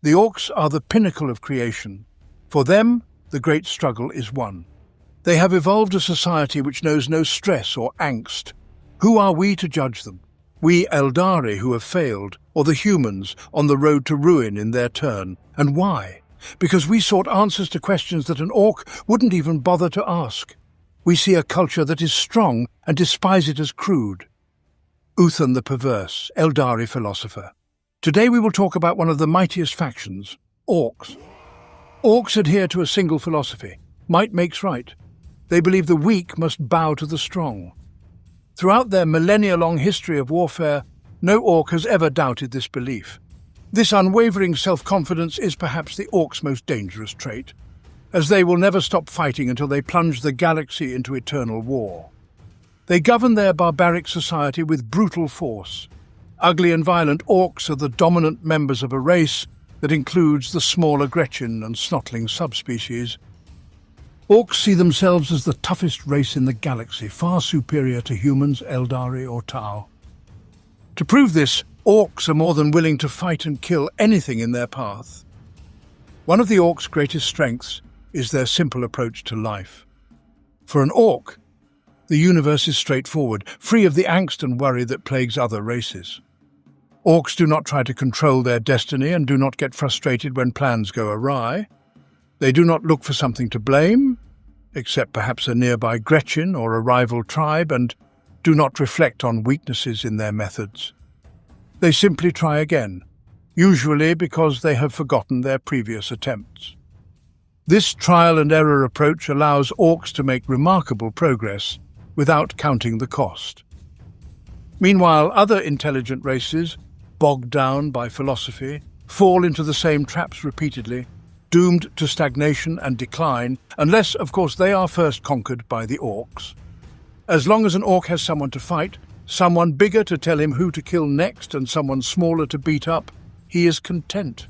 The Orks are the pinnacle of creation. For them, the great struggle is won. They have evolved a society which knows no stress or angst. Who are we to judge them? We Eldari who have failed, or the humans on the road to ruin in their turn? And why? Because we sought answers to questions that an Ork wouldn't even bother to ask. We see a culture that is strong and despise it as crude. Uthan the Perverse, Eldari philosopher. Today we will talk about one of the mightiest factions, Orks. Orks adhere to a single philosophy: might makes right. They believe the weak must bow to the strong. Throughout their millennia-long history of warfare, no Ork has ever doubted this belief. This unwavering self-confidence is perhaps the Orks' most dangerous trait, as they will never stop fighting until they plunge the galaxy into eternal war. They govern their barbaric society with brutal force. Ugly and violent Orks are the dominant members of a race that includes the smaller Gretchen and Snotling subspecies. Orks see themselves as the toughest race in the galaxy, far superior to humans, Eldari or Tau. To prove this, Orks are more than willing to fight and kill anything in their path. One of the Orks' greatest strengths is their simple approach to life. For an Ork, the universe is straightforward, free of the angst and worry that plagues other races. Orks do not try to control their destiny and do not get frustrated when plans go awry. They do not look for something to blame, except perhaps a nearby Gretchen or a rival tribe, and do not reflect on weaknesses in their methods. They simply try again, usually because they have forgotten their previous attempts. This trial-and-error approach allows Orks to make remarkable progress without counting the cost. Meanwhile, other intelligent races, bogged down by philosophy, fall into the same traps repeatedly, doomed to stagnation and decline, unless, of course, they are first conquered by the Orks. As long as an Ork has someone to fight, someone bigger to tell him who to kill next, and someone smaller to beat up, he is content.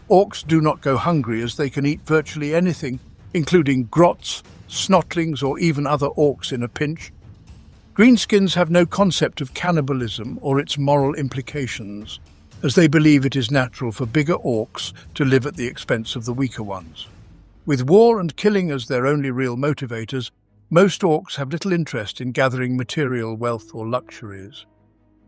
Orks do not go hungry, as they can eat virtually anything, including grots, snotlings, or even other Orks in a pinch. Greenskins have no concept of cannibalism or its moral implications, as they believe it is natural for bigger Orks to live at the expense of the weaker ones. With war and killing as their only real motivators, most Orks have little interest in gathering material wealth or luxuries.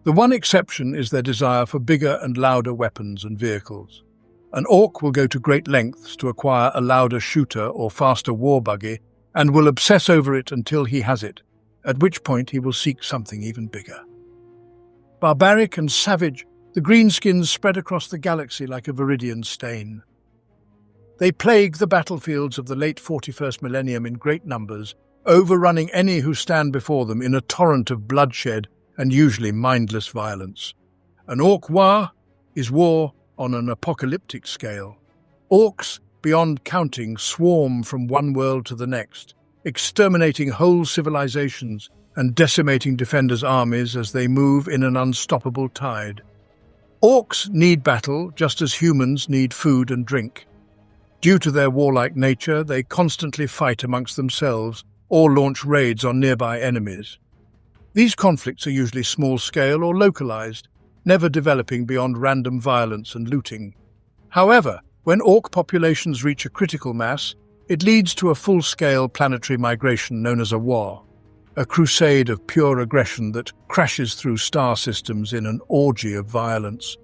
The one exception is their desire for bigger and louder weapons and vehicles. An Ork will go to great lengths to acquire a louder shooter or faster war buggy, and will obsess over it until he has it, at which point he will seek something even bigger. Barbaric and savage, the greenskins spread across the galaxy like a viridian stain. They plague the battlefields of the late 41st millennium in great numbers, overrunning any who stand before them in a torrent of bloodshed and usually mindless violence. An Ork war is war on an apocalyptic scale. Orks, beyond counting, swarm from one world to the next, exterminating whole civilizations and decimating defenders' armies as they move in an unstoppable tide. Orks need battle just as humans need food and drink. Due to their warlike nature, they constantly fight amongst themselves or launch raids on nearby enemies. These conflicts are usually small-scale or localized, never developing beyond random violence and looting. However, when Ork populations reach a critical mass, it leads to a full-scale planetary migration known as a war, a crusade of pure aggression that crashes through star systems in an orgy of violence.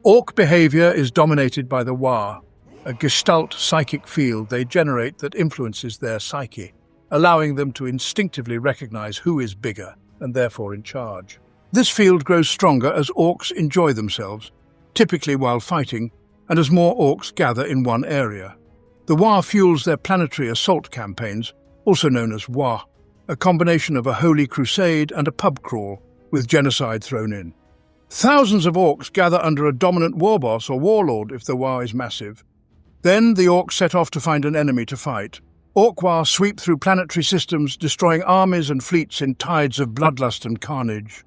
Ork behavior is dominated by the Wa, a gestalt psychic field they generate that influences their psyche, allowing them to instinctively recognize who is bigger and therefore in charge. This field grows stronger as Orks enjoy themselves, typically while fighting, and as more Orks gather in one area. The Wa fuels their planetary assault campaigns, also known as Wa, a combination of a holy crusade and a pub crawl, with genocide thrown in. Thousands of Orks gather under a dominant warboss or warlord if the Wa is massive. Then the Orks set off to find an enemy to fight. Ork Wa sweep through planetary systems, destroying armies and fleets in tides of bloodlust and carnage.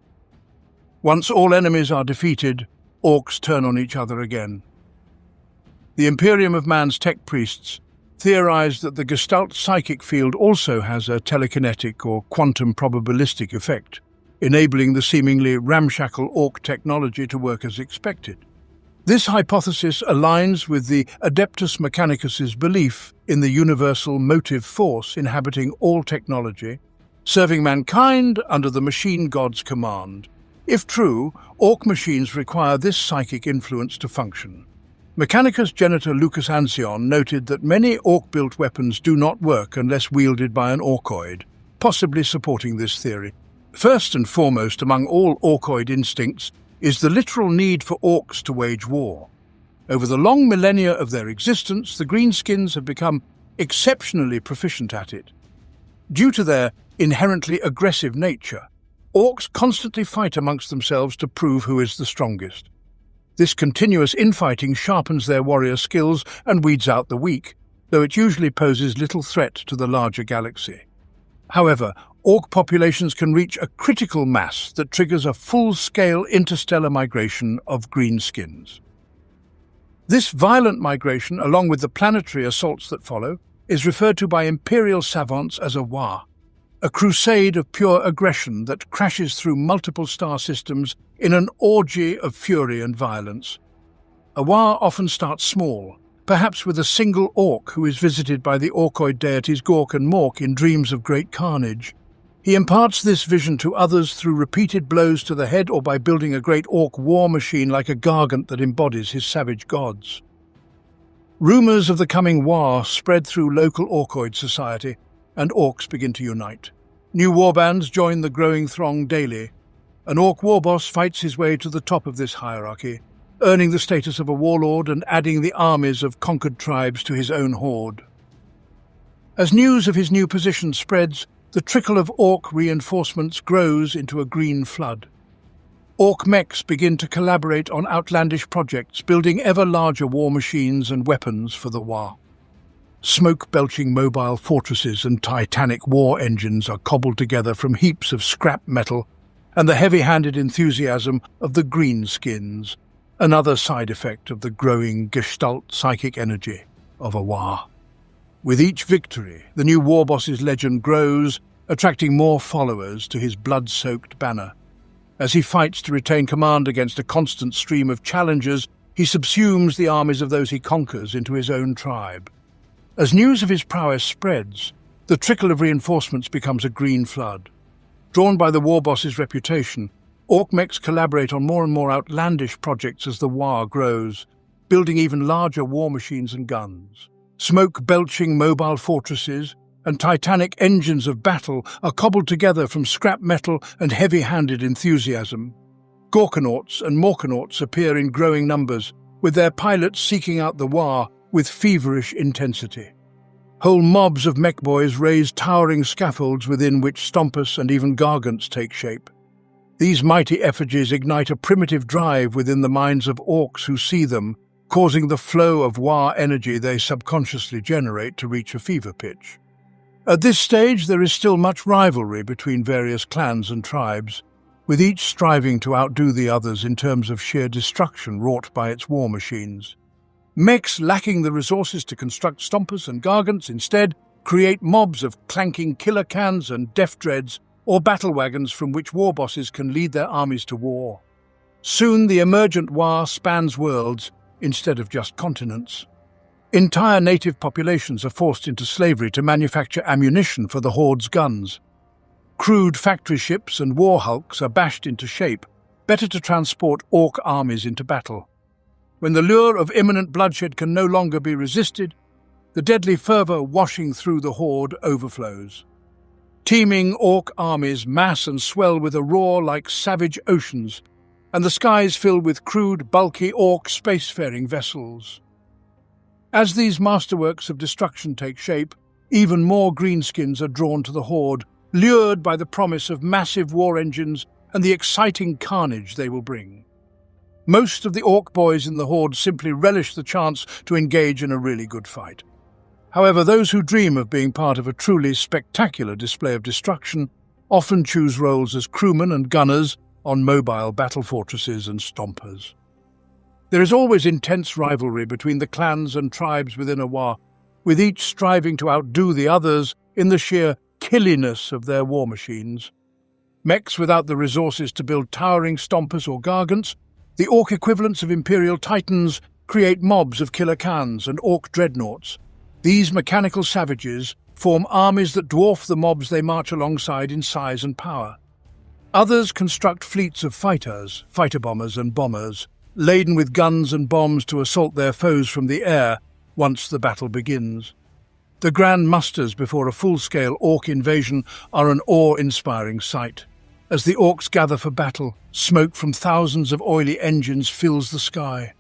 Once all enemies are defeated, Orks turn on each other again. The Imperium of Man's tech priests theorized that the Gestalt psychic field also has a telekinetic or quantum probabilistic effect, enabling the seemingly ramshackle Ork technology to work as expected. This hypothesis aligns with the Adeptus Mechanicus's belief in the universal motive force inhabiting all technology, serving mankind under the machine god's command. If true, Ork machines require this psychic influence to function. Mechanicus Genitor Lucas Ancion noted that many Ork-built weapons do not work unless wielded by an Orkoid, possibly supporting this theory. First and foremost among all Orkoid instincts is the literal need for Orks to wage war. Over the long millennia of their existence, the Greenskins have become exceptionally proficient at it. Due to their inherently aggressive nature, Orks constantly fight amongst themselves to prove who is the strongest. This continuous infighting sharpens their warrior skills and weeds out the weak, though it usually poses little threat to the larger galaxy. However, Ork populations can reach a critical mass that triggers a full-scale interstellar migration of greenskins. This violent migration, along with the planetary assaults that follow, is referred to by imperial savants as a war, a crusade of pure aggression that crashes through multiple star systems in an orgy of fury and violence. A war often starts small, perhaps with a single Ork who is visited by the Orkoid deities Gork and Mork in dreams of great carnage. He imparts this vision to others through repeated blows to the head or by building a great Ork war machine like a gargant that embodies his savage gods. Rumours of the coming war spread through local Orkoid society, and Orks begin to unite. New warbands join the growing throng daily. An Ork warboss fights his way to the top of this hierarchy, earning the status of a warlord and adding the armies of conquered tribes to his own horde. As news of his new position spreads, the trickle of Ork reinforcements grows into a green flood. Ork mechs begin to collaborate on outlandish projects, building ever larger war machines and weapons for the war. Smoke-belching mobile fortresses and titanic war engines are cobbled together from heaps of scrap metal and the heavy-handed enthusiasm of the greenskins, another side effect of the growing gestalt psychic energy of a war. With each victory, the new warboss's legend grows, attracting more followers to his blood-soaked banner. As he fights to retain command against a constant stream of challengers, he subsumes the armies of those he conquers into his own tribe. As news of his prowess spreads, the trickle of reinforcements becomes a green flood. Drawn by the warboss's reputation, Ork mechs collaborate on more and more outlandish projects as the war grows, building even larger war machines and guns. Smoke-belching mobile fortresses and titanic engines of battle are cobbled together from scrap metal and heavy-handed enthusiasm. Gorkanauts and Morkanauts appear in growing numbers, with their pilots seeking out the war with feverish intensity. Whole mobs of mech boys raise towering scaffolds within which Stompus and even Gargants take shape. These mighty effigies ignite a primitive drive within the minds of Orks who see them, causing the flow of war energy they subconsciously generate to reach a fever pitch. At this stage, there is still much rivalry between various clans and tribes, with each striving to outdo the others in terms of sheer destruction wrought by its war machines. Mechs lacking the resources to construct Stompers and Gargants instead create mobs of clanking killer cans and death dreads or battle wagons from which warbosses can lead their armies to war. Soon the emergent war spans worlds instead of just continents. Entire native populations are forced into slavery to manufacture ammunition for the Horde's guns. Crude factory ships and war hulks are bashed into shape, better to transport Ork armies into battle. When the lure of imminent bloodshed can no longer be resisted, the deadly fervour washing through the Horde overflows. Teeming Ork armies mass and swell with a roar like savage oceans, and the skies fill with crude, bulky Ork spacefaring vessels. As these masterworks of destruction take shape, even more greenskins are drawn to the Horde, lured by the promise of massive war engines and the exciting carnage they will bring. Most of the Ork boys in the Horde simply relish the chance to engage in a really good fight. However, those who dream of being part of a truly spectacular display of destruction often choose roles as crewmen and gunners on mobile battle fortresses and stompers. There is always intense rivalry between the clans and tribes within a war, with each striving to outdo the others in the sheer killiness of their war machines. Mechs without the resources to build towering stompers or gargants The Ork equivalents of Imperial Titans create mobs of killer Khans and Ork dreadnoughts. These mechanical savages form armies that dwarf the mobs they march alongside in size and power. Others construct fleets of fighters, fighter bombers and bombers, laden with guns and bombs to assault their foes from the air once the battle begins. The grand musters before a full-scale Ork invasion are an awe-inspiring sight. As the Orks gather for battle, smoke from thousands of oily engines fills the sky.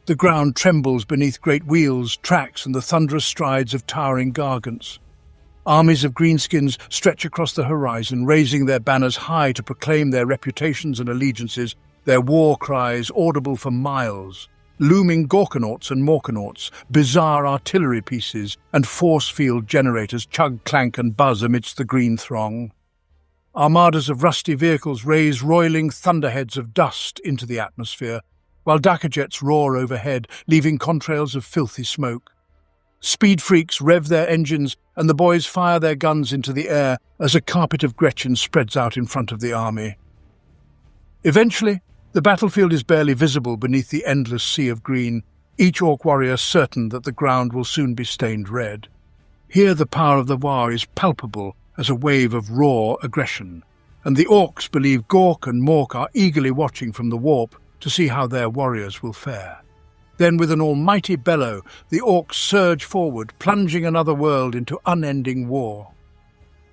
The ground trembles beneath great wheels, tracks, and the thunderous strides of towering gargants. Armies of greenskins stretch across the horizon, raising their banners high to proclaim their reputations and allegiances, their war cries audible for miles. Looming Gorkanauts and Morkanauts, bizarre artillery pieces, and force field generators chug, clank, and buzz amidst the green throng. Armadas of rusty vehicles raise roiling thunderheads of dust into the atmosphere, while Dakka-jets roar overhead, leaving contrails of filthy smoke. Speed freaks rev their engines, and the boys fire their guns into the air as a carpet of Gretchen spreads out in front of the army. Eventually, the battlefield is barely visible beneath the endless sea of green, each Ork warrior certain that the ground will soon be stained red. Here the power of the War is palpable as a wave of raw aggression, and the Orks believe Gork and Mork are eagerly watching from the warp to see how their warriors will fare. Then, with an almighty bellow, the Orks surge forward, plunging another world into unending war.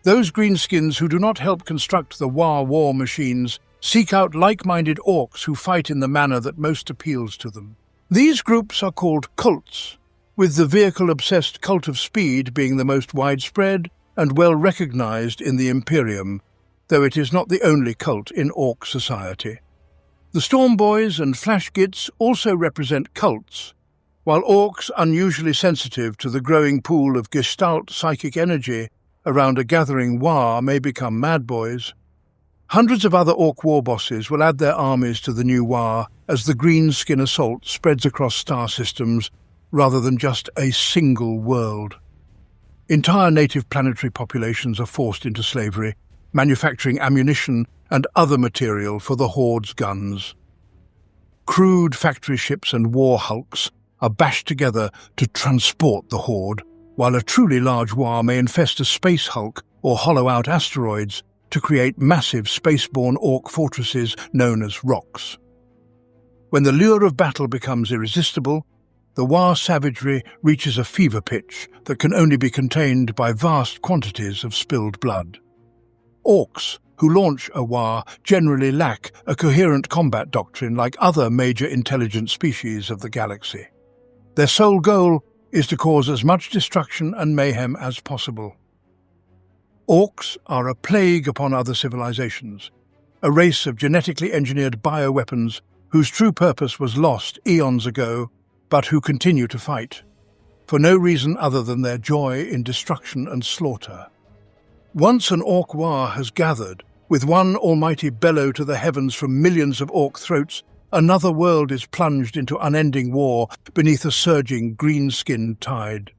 Those greenskins who do not help construct the war machines seek out like-minded Orks who fight in the manner that most appeals to them. These groups are called cults, with the vehicle-obsessed cult of speed being the most widespread and well recognized in the Imperium, though it is not the only cult in Ork society. The Storm Boys and Flashgits also represent cults, while Orks unusually sensitive to the growing pool of Gestalt psychic energy around a gathering war may become Mad Boys. Hundreds of other Ork war bosses will add their armies to the new war as the Greenskin assault spreads across star systems rather than just a single world. Entire native planetary populations are forced into slavery, manufacturing ammunition and other material for the Horde's guns. Crude factory ships and war hulks are bashed together to transport the Horde, while a truly large war may infest a space hulk or hollow out asteroids to create massive spaceborne Ork fortresses known as rocks. When the lure of battle becomes irresistible, the war savagery reaches a fever pitch that can only be contained by vast quantities of spilled blood. Orks who launch a war generally lack a coherent combat doctrine like other major intelligent species of the galaxy. Their sole goal is to cause as much destruction and mayhem as possible. Orks are a plague upon other civilizations, a race of genetically engineered bioweapons whose true purpose was lost eons ago, but who continue to fight, for no reason other than their joy in destruction and slaughter. Once an Ork war has gathered, with one almighty bellow to the heavens from millions of Ork throats, another world is plunged into unending war beneath a surging green-skinned tide.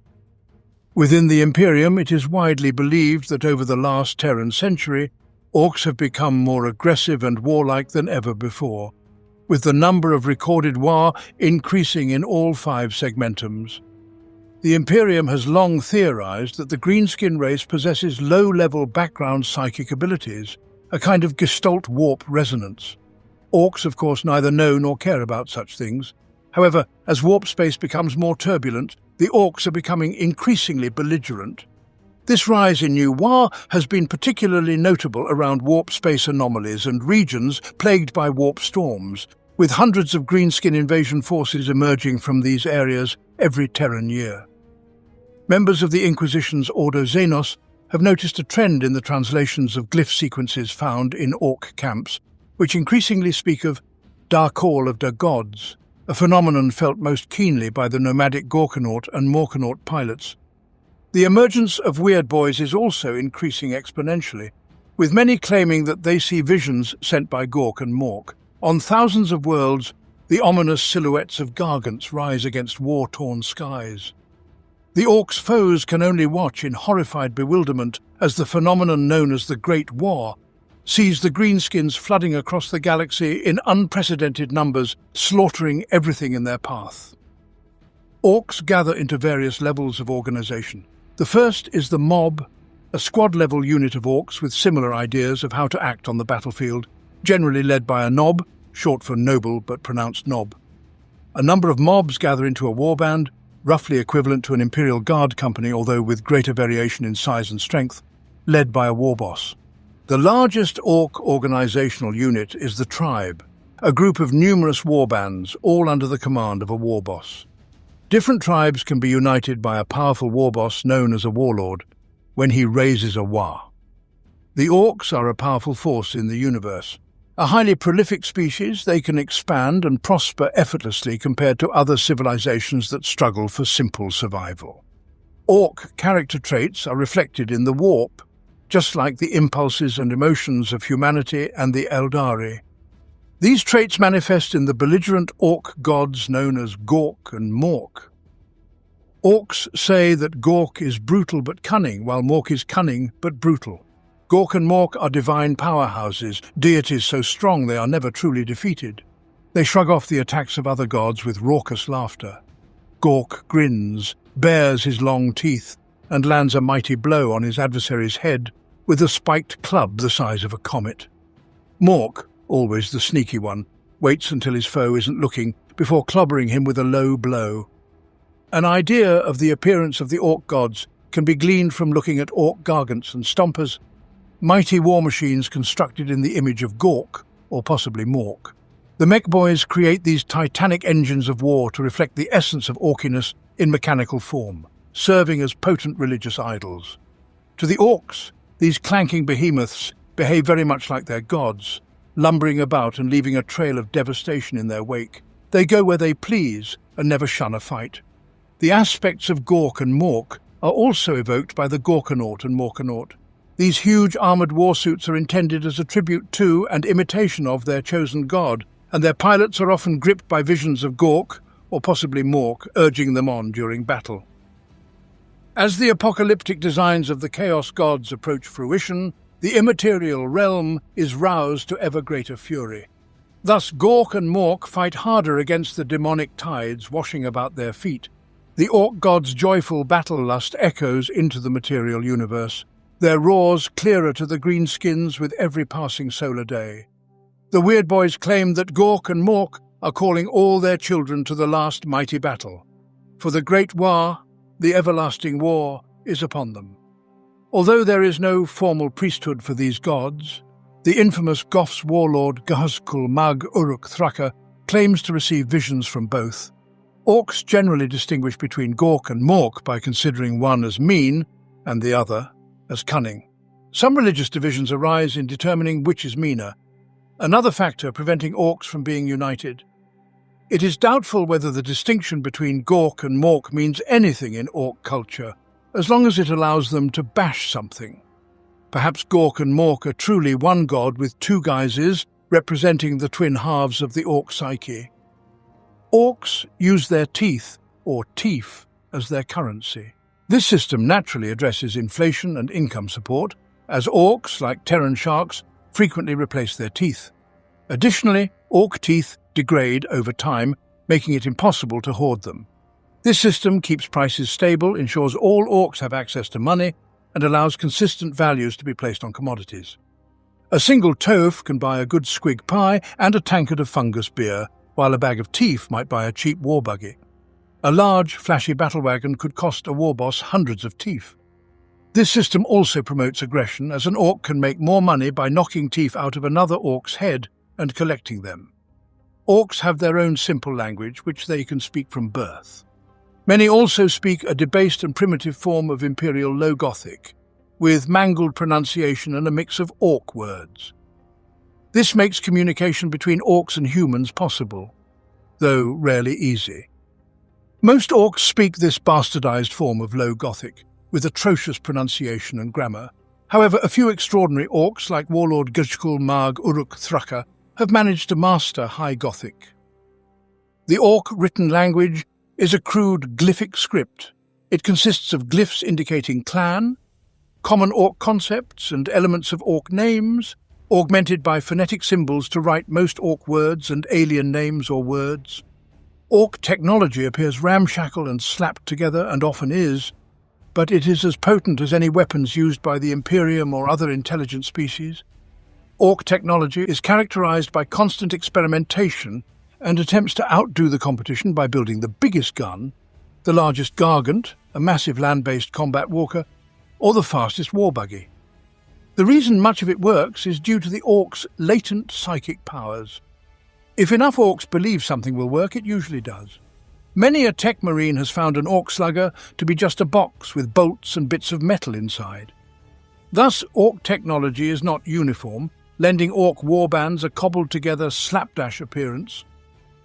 Within the Imperium, it is widely believed that over the last Terran century, Orks have become more aggressive and warlike than ever before, with the number of recorded war increasing in all 5 segmentums. The Imperium has long theorized that the greenskin race possesses low-level background psychic abilities, a kind of Gestalt warp resonance. Orks, of course, neither know nor care about such things. However, as warp space becomes more turbulent, the Orks are becoming increasingly belligerent. This rise in new war has been particularly notable around warp space anomalies and regions plagued by warp storms, with hundreds of greenskin invasion forces emerging from these areas every Terran year. Members of the Inquisition's Ordo Xenos have noticed a trend in the translations of glyph sequences found in Ork camps, which increasingly speak of Dark Call of the Gods, a phenomenon felt most keenly by the nomadic Gorkanaut and Morkanaut pilots. The emergence of Weird Boys is also increasing exponentially, with many claiming that they see visions sent by Gork and Mork. On thousands of worlds, the ominous silhouettes of gargants rise against war-torn skies. The Orks' foes can only watch in horrified bewilderment as the phenomenon known as the Great War sees the greenskins flooding across the galaxy in unprecedented numbers, slaughtering everything in their path. Orks gather into various levels of organization. The first is the mob, a squad-level unit of orks with similar ideas of how to act on the battlefield, generally led by a nob, short for noble but pronounced nob. A number of mobs gather into a warband, roughly equivalent to an Imperial Guard company, although with greater variation in size and strength, led by a war boss. The largest ork organizational unit is the tribe, a group of numerous warbands, all under the command of a war boss. Different tribes can be united by a powerful war boss known as a warlord, when he raises a war. The orks are a powerful force in the universe. A highly prolific species, they can expand and prosper effortlessly compared to other civilizations that struggle for simple survival. Ork character traits are reflected in the warp, just like the impulses and emotions of humanity and the Eldari. These traits manifest in the belligerent ork gods known as Gork and Mork. Orks say that Gork is brutal but cunning, while Mork is cunning but brutal. Gork and Mork are divine powerhouses, deities so strong they are never truly defeated. They shrug off the attacks of other gods with raucous laughter. Gork grins, bares his long teeth, and lands a mighty blow on his adversary's head with a spiked club the size of a comet. Mork, always the sneaky one, waits until his foe isn't looking before clobbering him with a low blow. An idea of the appearance of the ork gods can be gleaned from looking at ork gargants and stompers, mighty war machines constructed in the image of Gork, or possibly Mork. The mech boys create these titanic engines of war to reflect the essence of orkiness in mechanical form, serving as potent religious idols. To the orks, these clanking behemoths behave very much like their gods, lumbering about and leaving a trail of devastation in their wake. They go where they please and never shun a fight. The aspects of Gork and Mork are also evoked by the Gorkanaut and Morkanaut. These huge armoured warsuits are intended as a tribute to and imitation of their chosen god, and their pilots are often gripped by visions of Gork, or possibly Mork, urging them on during battle. As the apocalyptic designs of the Chaos Gods approach fruition, the immaterial realm is roused to ever greater fury. Thus Gork and Mork fight harder against the demonic tides washing about their feet. The Ork gods' joyful battle lust echoes into the material universe, their roars clearer to the greenskins with every passing solar day. The Weird Boys claim that Gork and Mork are calling all their children to the last mighty battle, for the Great War, the everlasting war, is upon them. Although there is no formal priesthood for these gods, the infamous Goth's warlord Gahzkul Mag Uruk Thraka claims to receive visions from both. Orks generally distinguish between Gork and Mork by considering one as mean and the other as cunning. Some religious divisions arise in determining which is meaner, another factor preventing orks from being united. It is doubtful whether the distinction between Gork and Mork means anything in ork culture, as long as it allows them to bash something. Perhaps Gork and Mork are truly one god with two guises, representing the twin halves of the ork psyche. Orks use their teeth, or teeth, as their currency. This system naturally addresses inflation and income support, as orks, like Terran sharks, frequently replace their teeth. Additionally, ork teeth degrade over time, making it impossible to hoard them. This system keeps prices stable, ensures all orks have access to money, and allows consistent values to be placed on commodities. A single toaf can buy a good squig pie and a tankard of fungus beer, while a bag of teeth might buy a cheap war buggy. A large, flashy battle wagon could cost a war boss hundreds of teeth. This system also promotes aggression, as an ork can make more money by knocking teeth out of another ork's head and collecting them. Orks have their own simple language, which they can speak from birth. Many also speak a debased and primitive form of Imperial Low Gothic, with mangled pronunciation and a mix of ork words. This makes communication between orks and humans possible, though rarely easy. Most orks speak this bastardized form of Low Gothic, with atrocious pronunciation and grammar. However, a few extraordinary orks, like warlord Gahzkul Mag Uruk Thraka, have managed to master High Gothic. The ork written language is a crude glyphic script. It consists of glyphs indicating clan, common ork concepts and elements of ork names, augmented by phonetic symbols to write most Ork words and alien names or words. Ork technology appears ramshackle and slapped together, and often is, but it is as potent as any weapons used by the Imperium or other intelligent species. Ork technology is characterized by constant experimentation and attempts to outdo the competition by building the biggest gun, the largest gargant, a massive land-based combat walker, or the fastest war buggy. The reason much of it works is due to the Orks' latent psychic powers. If enough Orks believe something will work, it usually does. Many a tech marine has found an Ork slugger to be just a box with bolts and bits of metal inside. Thus, Ork technology is not uniform, lending Ork warbands a cobbled-together slapdash appearance.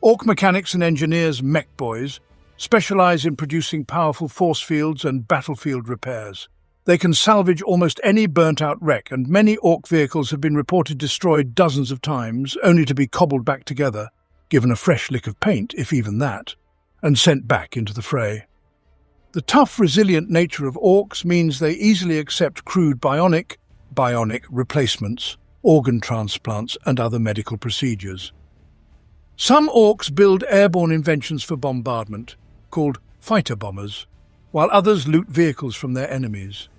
Ork mechanics and engineers, mech boys, specialize in producing powerful force fields and battlefield repairs. They can salvage almost any burnt-out wreck, and many Ork vehicles have been reported destroyed dozens of times, only to be cobbled back together, given a fresh lick of paint, if even that, and sent back into the fray. The tough, resilient nature of Orks means they easily accept crude bionic replacements, organ transplants, and other medical procedures. Some Orks build airborne inventions for bombardment, called fighter bombers, while others loot vehicles from their enemies.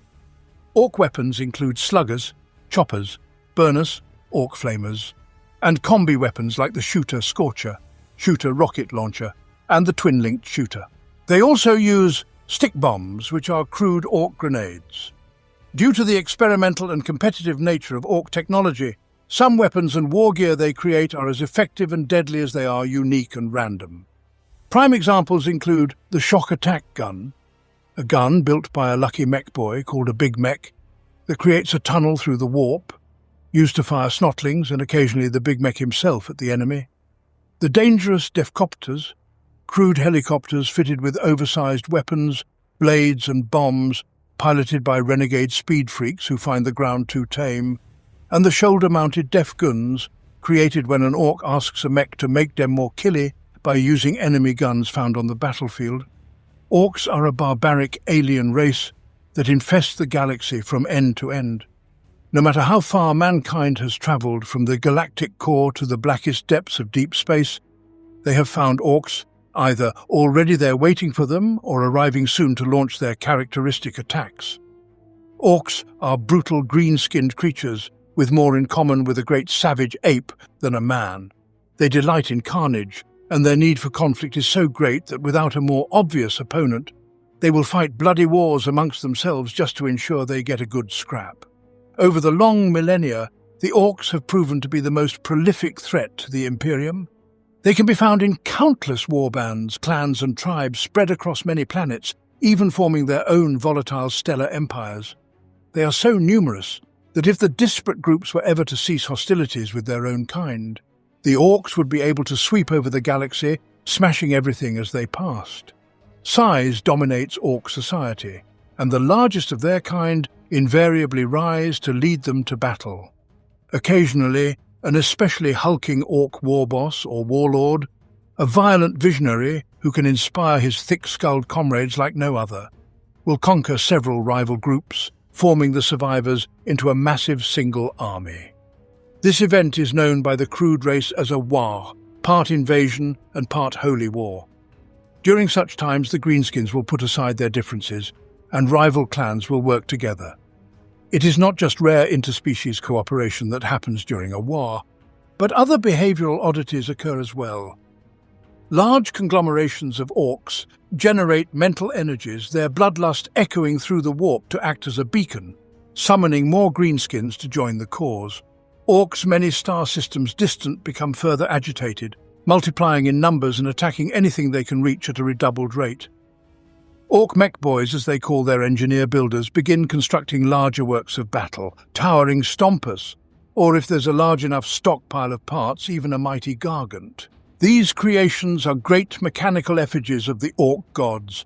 Ork weapons include sluggers, choppers, burners, Ork flamers, and combi weapons like the shooter Scorcher, shooter rocket launcher, and the twin-linked shooter. They also use stick bombs, which are crude Ork grenades. Due to the experimental and competitive nature of Ork technology, some weapons and war gear they create are as effective and deadly as they are unique and random. Prime examples include the shock attack gun, a gun built by a lucky mech boy called a Big Mech that creates a tunnel through the warp, used to fire snotlings and occasionally the Big Mech himself at the enemy. The dangerous Defcopters, crude helicopters fitted with oversized weapons, blades and bombs, piloted by renegade speed freaks who find the ground too tame, and the shoulder-mounted Def Guns, created when an Ork asks a mech to make them more killy by using enemy guns found on the battlefield. Orks are a barbaric alien race that infest the galaxy from end to end. No matter how far mankind has travelled from the galactic core to the blackest depths of deep space, they have found Orks either already there waiting for them or arriving soon to launch their characteristic attacks. Orks are brutal green-skinned creatures with more in common with a great savage ape than a man. They delight in carnage, and their need for conflict is so great that without a more obvious opponent, they will fight bloody wars amongst themselves just to ensure they get a good scrap. Over the long millennia, the Orks have proven to be the most prolific threat to the Imperium. They can be found in countless warbands, clans and tribes spread across many planets, even forming their own volatile stellar empires. They are so numerous that if the disparate groups were ever to cease hostilities with their own kind, the Orks would be able to sweep over the galaxy, smashing everything as they passed. Size dominates Ork society, and the largest of their kind invariably rise to lead them to battle. Occasionally, an especially hulking Ork war boss or warlord, a violent visionary who can inspire his thick-skulled comrades like no other, will conquer several rival groups, forming the survivors into a massive single army. This event is known by the crude race as a war, part invasion and part holy war. During such times, the Greenskins will put aside their differences, and rival clans will work together. It is not just rare interspecies cooperation that happens during a war, but other behavioral oddities occur as well. Large conglomerations of Orks generate mental energies, their bloodlust echoing through the warp to act as a beacon, summoning more Greenskins to join the cause. Orks many star systems distant become further agitated, multiplying in numbers and attacking anything they can reach at a redoubled rate. Ork mech boys, as they call their engineer builders, begin constructing larger works of battle, towering stompers, or if there's a large enough stockpile of parts, even a mighty gargant. These creations are great mechanical effigies of the Ork gods,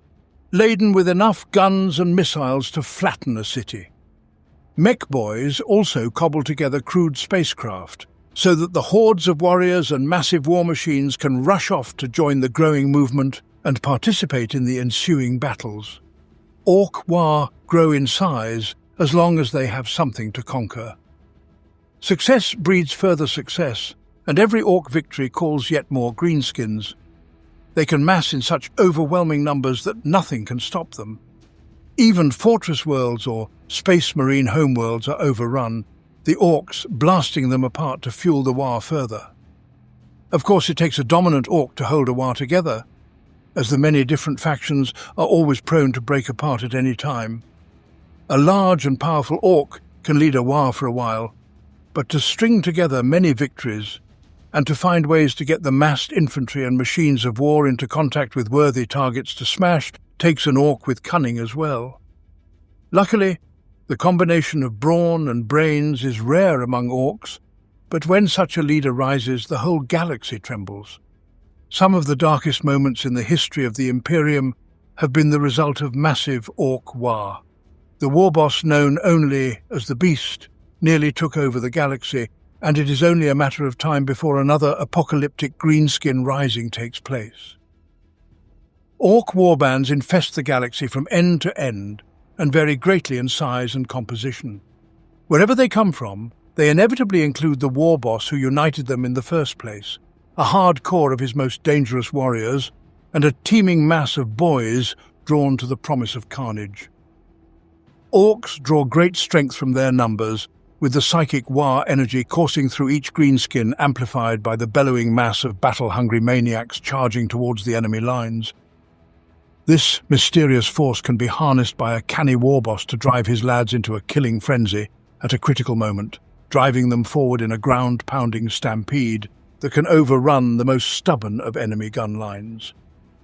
laden with enough guns and missiles to flatten a city. Mech boys also cobble together crude spacecraft, so that the hordes of warriors and massive war machines can rush off to join the growing movement and participate in the ensuing battles. Ork war grow in size as long as they have something to conquer. Success breeds further success, and every Orc victory calls yet more greenskins. They can mass in such overwhelming numbers that nothing can stop them. Even fortress worlds or space marine homeworlds are overrun, the Orcs blasting them apart to fuel the war further. Of course, it takes a dominant Orc to hold a war together, as the many different factions are always prone to break apart at any time. A large and powerful Orc can lead a war for a while, but to string together many victories and to find ways to get the massed infantry and machines of war into contact with worthy targets to smash takes an Orc with cunning as well. Luckily, the combination of brawn and brains is rare among Orcs, but when such a leader rises, the whole galaxy trembles. Some of the darkest moments in the history of the Imperium have been the result of massive Orc war. The war boss, known only as the Beast, nearly took over the galaxy, and it is only a matter of time before another apocalyptic greenskin rising takes place. Orc warbands infest the galaxy from end to end, and vary greatly in size and composition. Wherever they come from, they inevitably include the war boss who united them in the first place, a hard core of his most dangerous warriors, and a teeming mass of boys drawn to the promise of carnage. Orcs draw great strength from their numbers, with the psychic war energy coursing through each greenskin amplified by the bellowing mass of battle-hungry maniacs charging towards the enemy lines. This mysterious force can be harnessed by a canny warboss to drive his lads into a killing frenzy at a critical moment, driving them forward in a ground-pounding stampede that can overrun the most stubborn of enemy gun lines.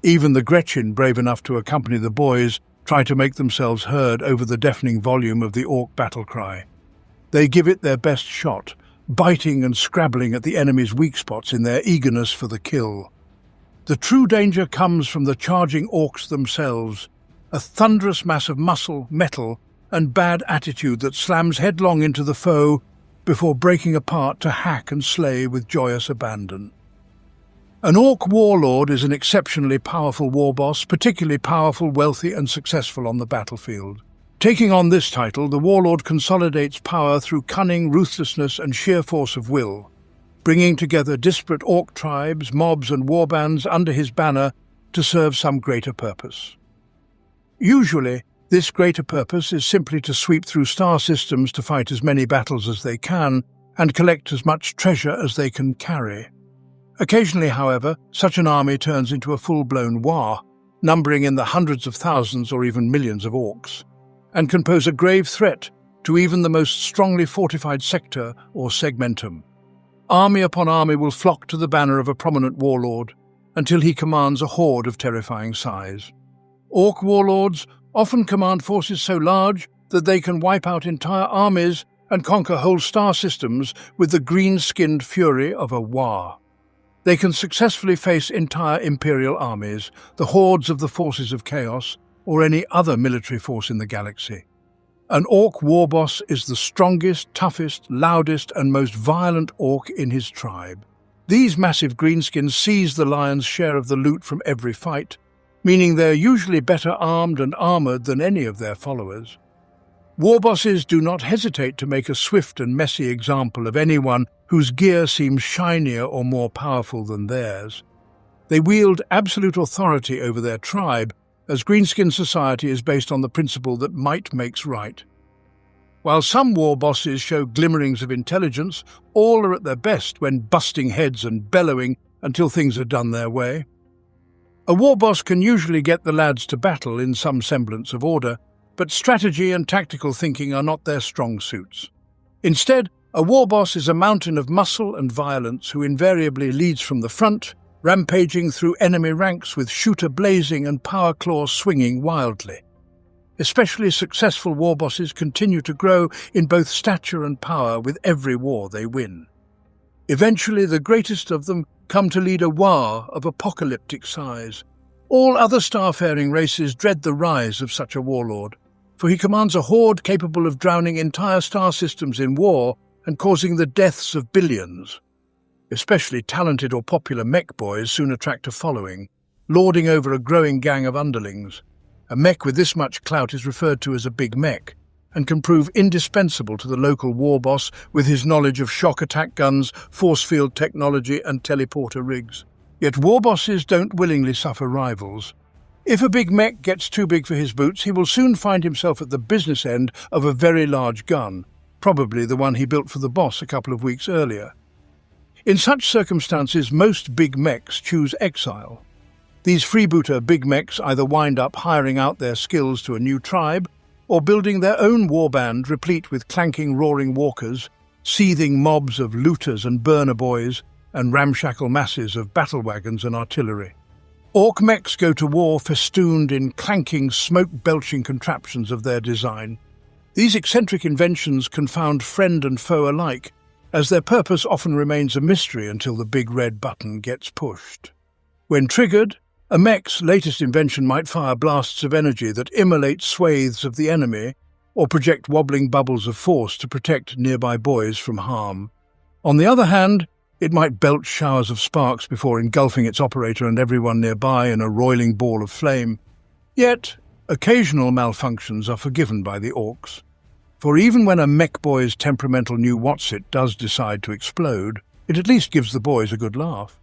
Even the Gretchen, brave enough to accompany the boys, try to make themselves heard over the deafening volume of the Orc battle cry. They give it their best shot, biting and scrabbling at the enemy's weak spots in their eagerness for the kill. The true danger comes from the charging Orcs themselves, a thunderous mass of muscle, metal, and bad attitude that slams headlong into the foe before breaking apart to hack and slay with joyous abandon. An Orc warlord is an exceptionally powerful war boss, particularly powerful, wealthy, and successful on the battlefield. Taking on this title, the warlord consolidates power through cunning, ruthlessness, and sheer force of will, bringing together disparate Orc tribes, mobs, and warbands under his banner to serve some greater purpose. Usually, this greater purpose is simply to sweep through star systems to fight as many battles as they can and collect as much treasure as they can carry. Occasionally, however, such an army turns into a full-blown war, numbering in the hundreds of thousands or even millions of Orcs, and can pose a grave threat to even the most strongly fortified sector or segmentum. Army upon army will flock to the banner of a prominent warlord until he commands a horde of terrifying size. Orc warlords often command forces so large that they can wipe out entire armies and conquer whole star systems with the green-skinned fury of a war. They can successfully face entire imperial armies, the hordes of the forces of chaos, or any other military force in the galaxy. An Orc warboss is the strongest, toughest, loudest, and most violent Orc in his tribe. These massive greenskins seize the lion's share of the loot from every fight, meaning they're usually better armed and armored than any of their followers. Warbosses do not hesitate to make a swift and messy example of anyone whose gear seems shinier or more powerful than theirs. They wield absolute authority over their tribe, as greenskin society is based on the principle that might makes right. While some war bosses show glimmerings of intelligence, all are at their best when busting heads and bellowing until things are done their way. A war boss can usually get the lads to battle in some semblance of order, but strategy and tactical thinking are not their strong suits. Instead, a war boss is a mountain of muscle and violence who invariably leads from the front, rampaging through enemy ranks with shooter blazing and power claws swinging wildly. Especially successful war bosses continue to grow in both stature and power with every war they win. Eventually, the greatest of them come to lead a war of apocalyptic size. All other starfaring races dread the rise of such a warlord, for he commands a horde capable of drowning entire star systems in war and causing the deaths of billions. Especially talented or popular mech boys soon attract a following, lording over a growing gang of underlings. A mech with this much clout is referred to as a big mech, and can prove indispensable to the local war boss with his knowledge of shock attack guns, force field technology and teleporter rigs. Yet war bosses don't willingly suffer rivals. If a big mech gets too big for his boots, he will soon find himself at the business end of a very large gun, probably the one he built for the boss a couple of weeks earlier. In such circumstances, most big mechs choose exile. These freebooter big mechs either wind up hiring out their skills to a new tribe or building their own warband replete with clanking, roaring walkers, seething mobs of looters and burner boys, and ramshackle masses of battle wagons and artillery. Ork mechs go to war festooned in clanking, smoke-belching contraptions of their design. These eccentric inventions confound friend and foe alike, as their purpose often remains a mystery until the big red button gets pushed. When triggered, a mech's latest invention might fire blasts of energy that immolate swathes of the enemy or project wobbling bubbles of force to protect nearby boys from harm. On the other hand, it might belch showers of sparks before engulfing its operator and everyone nearby in a roiling ball of flame. Yet, occasional malfunctions are forgiven by the Orks. For even when a mech boy's temperamental new whatsit does decide to explode, it at least gives the boys a good laugh.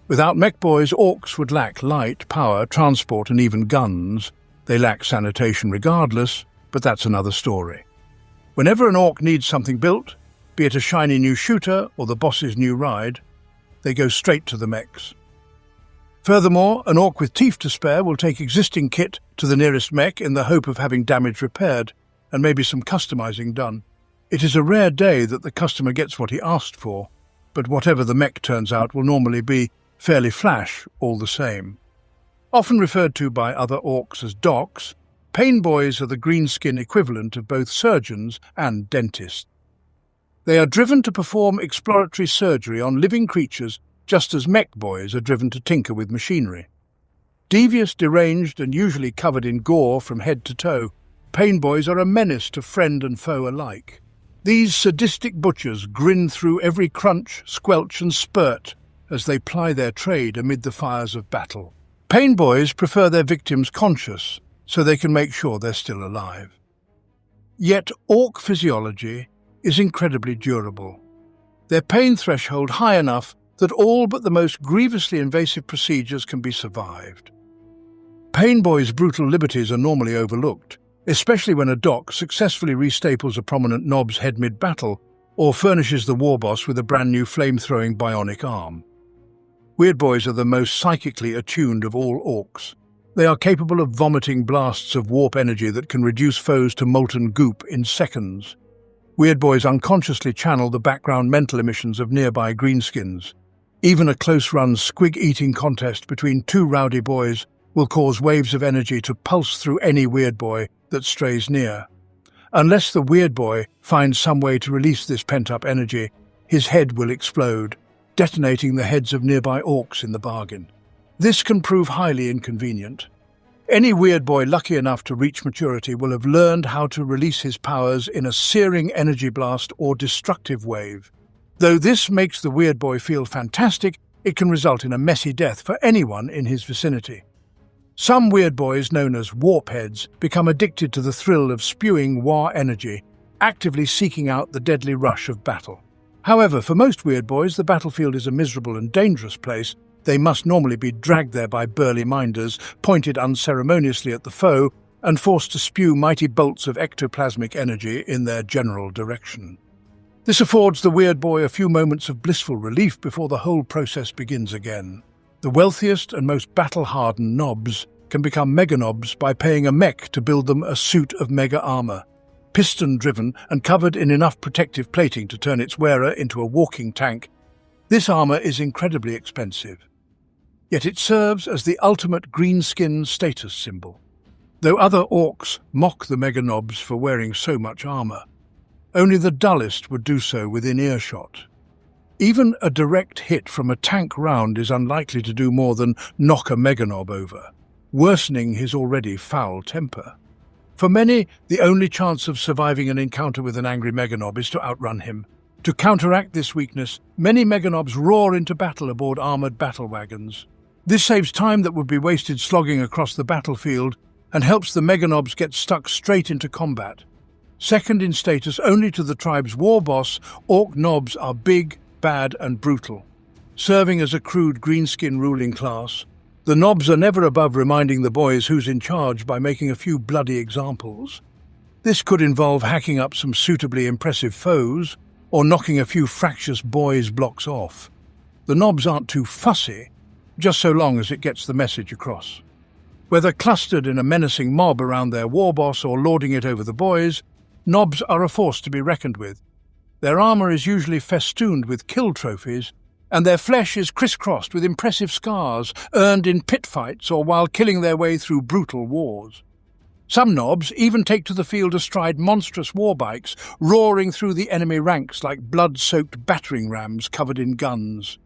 Without mech boys, Orks would lack light, power, transport and even guns. They lack sanitation regardless, but that's another story. Whenever an Ork needs something built, be it a shiny new shooter or the boss's new ride, they go straight to the mechs. Furthermore, an Ork with teeth to spare will take existing kit to the nearest mech in the hope of having damage repaired and maybe some customizing done. It is a rare day that the customer gets what he asked for, but whatever the mech turns out will normally be fairly flash all the same. Often referred to by other Orks as docs, pain boys are the greenskin equivalent of both surgeons and dentists. They are driven to perform exploratory surgery on living creatures just as mech boys are driven to tinker with machinery. Devious, deranged and usually covered in gore from head to toe, pain boys are a menace to friend and foe alike. These sadistic butchers grin through every crunch, squelch and spurt as they ply their trade amid the fires of battle. Pain boys prefer their victims conscious, so they can make sure they're still alive. Yet Ork physiology is incredibly durable. Their pain threshold high enough that all but the most grievously invasive procedures can be survived. Pain boys' brutal liberties are normally overlooked, especially when a doc successfully restaples a prominent knob's head mid-battle or furnishes the war boss with a brand new flame-throwing bionic arm. Weird boys are the most psychically attuned of all Orks. They are capable of vomiting blasts of warp energy that can reduce foes to molten goop in seconds. Weird boys unconsciously channel the background mental emissions of nearby greenskins. Even a close-run squig-eating contest between two rowdy boys will cause waves of energy to pulse through any weird boy that strays near. Unless the weird boy finds some way to release this pent-up energy, his head will explode, detonating the heads of nearby Orks in the bargain. This can prove highly inconvenient. Any weird boy lucky enough to reach maturity will have learned how to release his powers in a searing energy blast or destructive wave. Though this makes the weird boy feel fantastic, it can result in a messy death for anyone in his vicinity. Some weird boys, known as warpheads, become addicted to the thrill of spewing war energy, actively seeking out the deadly rush of battle. However, for most weird boys, the battlefield is a miserable and dangerous place. They must normally be dragged there by burly minders, pointed unceremoniously at the foe, and forced to spew mighty bolts of ectoplasmic energy in their general direction. This affords the weird boy a few moments of blissful relief before the whole process begins again. The wealthiest and most battle-hardened knobs can become mega knobs by paying a mech to build them a suit of mega armor. Piston-driven and covered in enough protective plating to turn its wearer into a walking tank, this armor is incredibly expensive. Yet it serves as the ultimate greenskin status symbol. Though other Orks mock the mega knobs for wearing so much armor, only the dullest would do so within earshot. Even a direct hit from a tank round is unlikely to do more than knock a meganob over, worsening his already foul temper. For many, the only chance of surviving an encounter with an angry meganob is to outrun him. To counteract this weakness, many meganobs roar into battle aboard armored battle wagons. This saves time that would be wasted slogging across the battlefield and helps the meganobs get stuck straight into combat. Second in status only to the tribe's war boss, Orc nobs are big, bad and brutal. Serving as a crude greenskin ruling class, the nobs are never above reminding the boys who's in charge by making a few bloody examples. This could involve hacking up some suitably impressive foes, or knocking a few fractious boys' blocks off. The nobs aren't too fussy, just so long as it gets the message across. Whether clustered in a menacing mob around their war boss or lording it over the boys, nobs are a force to be reckoned with. Their armour is usually festooned with kill trophies, and their flesh is crisscrossed with impressive scars earned in pit fights or while killing their way through brutal wars. Some nobs even take to the field astride monstrous war bikes, roaring through the enemy ranks like blood-soaked battering rams covered in guns.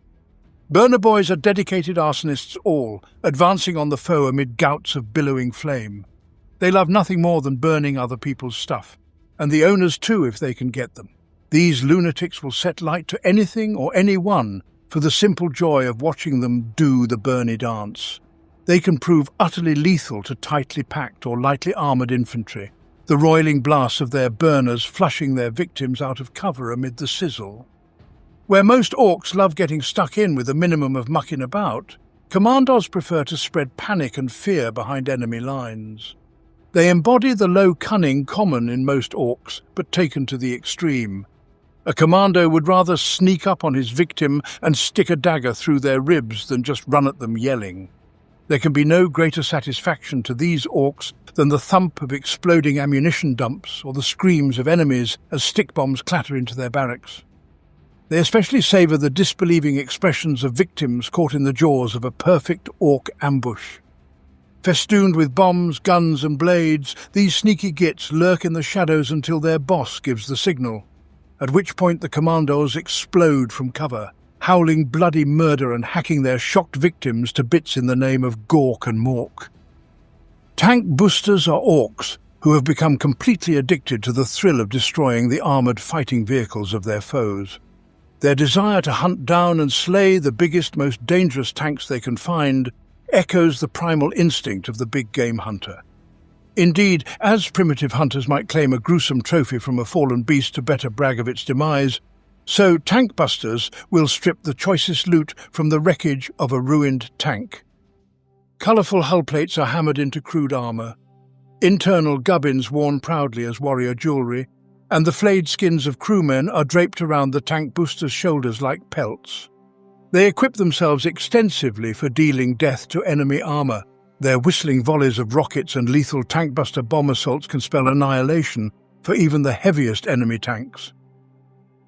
Burner boys are dedicated arsonists all, advancing on the foe amid gouts of billowing flame. They love nothing more than burning other people's stuff, and the owners too if they can get them. These lunatics will set light to anything or anyone for the simple joy of watching them do the Bernie dance. They can prove utterly lethal to tightly packed or lightly armoured infantry, the roiling blasts of their burners flushing their victims out of cover amid the sizzle. Where most orcs love getting stuck in with a minimum of mucking about, commandos prefer to spread panic and fear behind enemy lines. They embody the low cunning common in most orcs, but taken to the extreme. A commando would rather sneak up on his victim and stick a dagger through their ribs than just run at them yelling. There can be no greater satisfaction to these orcs than the thump of exploding ammunition dumps or the screams of enemies as stick bombs clatter into their barracks. They especially savour the disbelieving expressions of victims caught in the jaws of a perfect orc ambush. Festooned with bombs, guns and blades, these sneaky gits lurk in the shadows until their boss gives the signal, at which point the commandos explode from cover, howling bloody murder and hacking their shocked victims to bits in the name of Gork and Mork. Tank boosters are orcs who have become completely addicted to the thrill of destroying the armoured fighting vehicles of their foes. Their desire to hunt down and slay the biggest, most dangerous tanks they can find echoes the primal instinct of the big game hunter. Indeed, as primitive hunters might claim a gruesome trophy from a fallen beast to better brag of its demise, so tank busters will strip the choicest loot from the wreckage of a ruined tank. Colourful hull plates are hammered into crude armour, internal gubbins worn proudly as warrior jewellery, and the flayed skins of crewmen are draped around the tank boosters' shoulders like pelts. They equip themselves extensively for dealing death to enemy armour. Their whistling volleys of rockets and lethal tankbuster bomb assaults can spell annihilation for even the heaviest enemy tanks.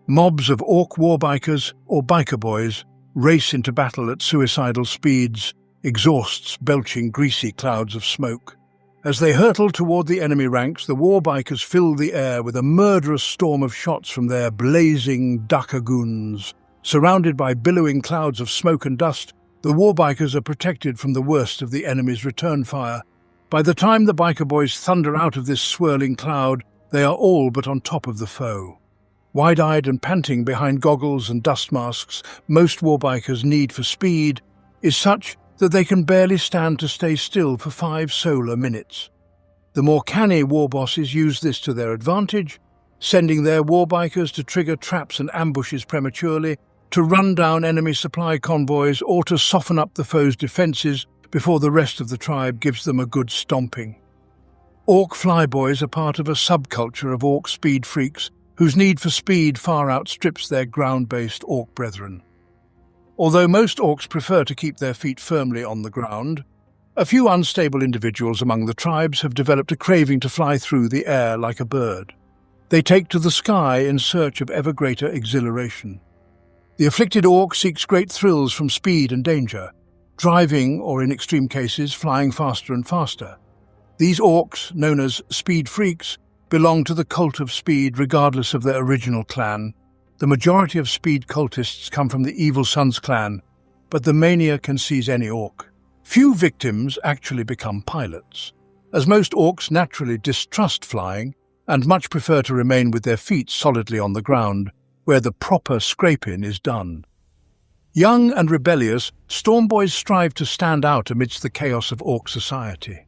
Mobs of orc warbikers or biker boys race into battle at suicidal speeds, exhausts belching greasy clouds of smoke. As they hurtle toward the enemy ranks, the warbikers fill the air with a murderous storm of shots from their blazing Dakagoons. Surrounded by billowing clouds of smoke and dust, the warbikers are protected from the worst of the enemy's return fire. By the time the biker boys thunder out of this swirling cloud, they are all but on top of the foe. Wide-eyed and panting behind goggles and dust masks, most warbikers' need for speed is such that they can barely stand to stay still for 5 solar minutes. The more canny war bosses use this to their advantage, sending their warbikers to trigger traps and ambushes prematurely, to run down enemy supply convoys or to soften up the foe's defences before the rest of the tribe gives them a good stomping. Orc flyboys are part of a subculture of orc speed freaks whose need for speed far outstrips their ground-based orc brethren. Although most orcs prefer to keep their feet firmly on the ground, a few unstable individuals among the tribes have developed a craving to fly through the air like a bird. They take to the sky in search of ever greater exhilaration. The afflicted orc seeks great thrills from speed and danger, driving, or in extreme cases, flying faster and faster. These orcs, known as speed freaks, belong to the cult of speed regardless of their original clan. The majority of speed cultists come from the Evil Sun's clan, but the mania can seize any orc. Few victims actually become pilots, as most orcs naturally distrust flying and much prefer to remain with their feet solidly on the ground, where the proper scraping is done. Young and rebellious, Stormboys strive to stand out amidst the chaos of orc society.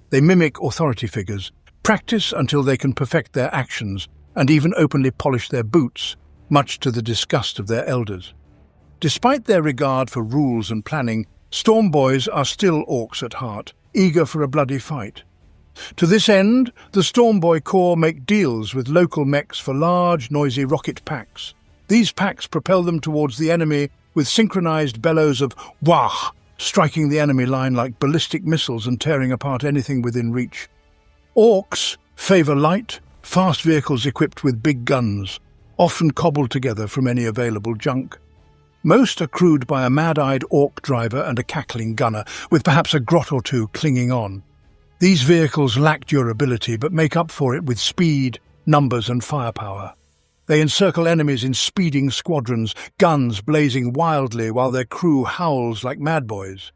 They mimic authority figures, practice until they can perfect their actions, and even openly polish their boots, much to the disgust of their elders. Despite their regard for rules and planning, Storm Boys are still orcs at heart, eager for a bloody fight. To this end, the Storm Boy Corps make deals with local mechs for large, noisy rocket packs. These packs propel them towards the enemy with synchronized bellows of wah, striking the enemy line like ballistic missiles and tearing apart anything within reach. Orcs favor light, fast vehicles equipped with big guns, often cobbled together from any available junk. Most are crewed by a mad-eyed orc driver and a cackling gunner, with perhaps a grot or two clinging on. These vehicles lack durability but make up for it with speed, numbers and firepower. They encircle enemies in speeding squadrons, guns blazing wildly while their crew howls like mad boys.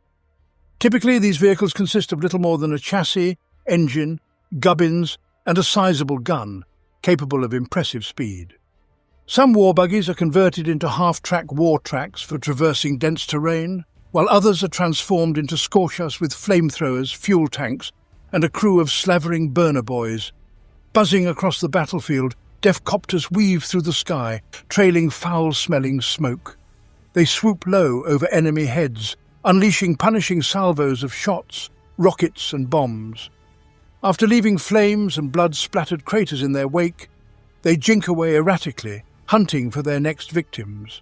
Typically, these vehicles consist of little more than a chassis, engine, gubbins and a sizable gun, capable of impressive speed. Some war buggies are converted into half-track war tracks for traversing dense terrain, while others are transformed into scorchers with flamethrowers, fuel tanks, and a crew of slavering burner boys. Buzzing across the battlefield, Deathcopters weave through the sky, trailing foul-smelling smoke. They swoop low over enemy heads, unleashing punishing salvos of shots, rockets and bombs. After leaving flames and blood-splattered craters in their wake, they jink away erratically, hunting for their next victims.